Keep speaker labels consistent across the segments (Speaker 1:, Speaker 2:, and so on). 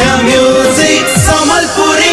Speaker 1: संध्या music Sambalpuri.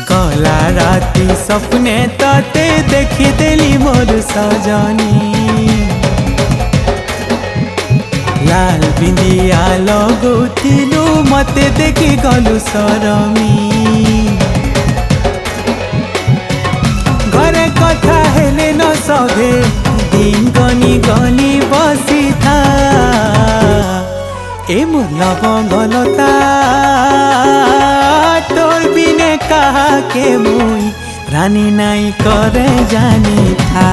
Speaker 2: गला राती सपने तते देखी देली मोर सजनी लाल बिंदिया लगुथिलु मते देखी गलु सरमी घरे कथा हेले न सभे दिन गनी गनी बसी था ए मोर लवंगलता तोर बिने कहा के मुई रानी नाई करे जानी था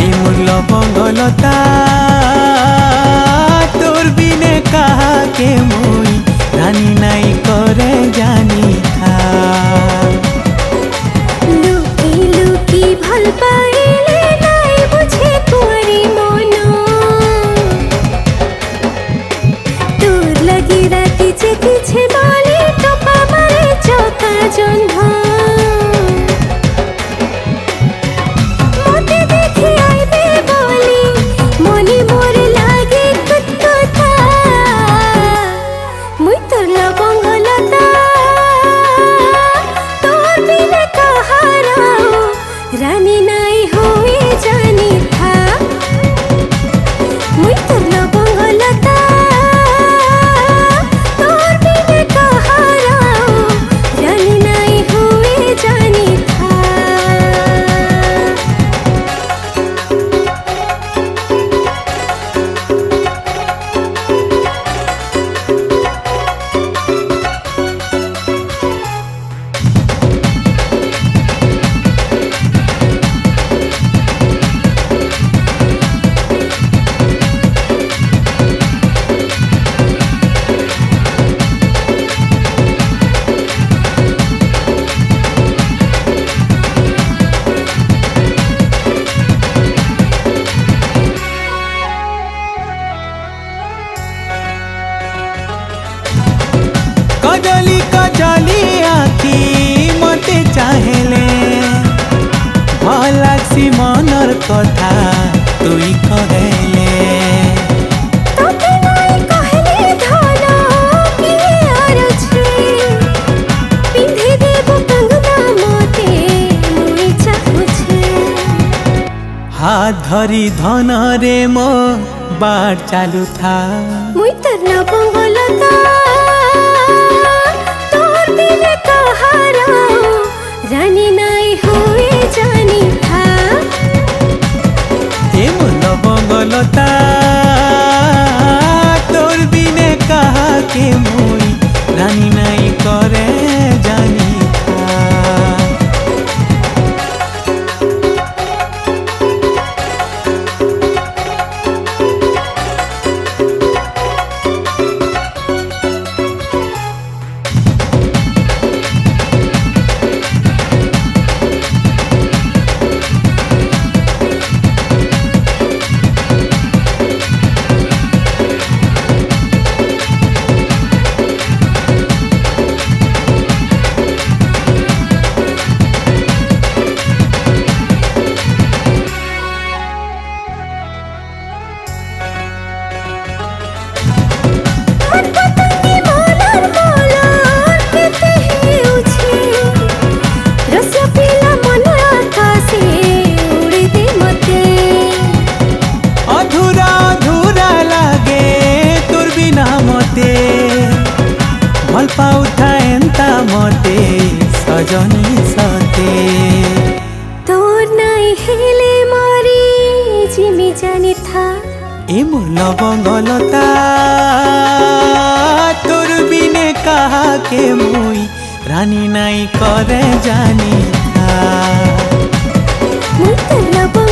Speaker 2: ए मोर लवंगलता तोर बिने कहा के मुई रानी नाई करे जानी था
Speaker 3: लुकी लुकी भल पाइले नाई बुझे तोरी मनो तोर लगी राती जे पीछे बाली टोपा मारे चौका जन्हा मोते देखी आइबे बोली मनी मोर लागे कुत्ता मुई तोर लवंगलता तोर बिना कहाराओ रानी नाई होए जानी था मुई तोर लवंगलता तोर बिना कहाराओ रानी नाई होए जानी था।
Speaker 2: कजली कजली आखी मते चाहेले भलासी मनर कथा तुई कहेले
Speaker 3: तोके नाई कहले धना किए आरछे पिंधे देबो कंगना मोते मुई चाहुछे
Speaker 2: हाथ धरी धन रे मो बाट चालू था
Speaker 3: मुई तोर लवंगलता तोर बिना कहाराओ रानी नाई होए जानी था
Speaker 2: ए मोर लवंगलता तोर बिने कहा के मुई रानी नाई करे जानी था भल पाउथा एंता मते सजनी सते
Speaker 3: तोर नाई हेले मरी जिमी जाने था
Speaker 2: ए मोर लवंगलता तोर কাহাকে মুই রানী নাই করে জানি থা
Speaker 3: মুই তো লব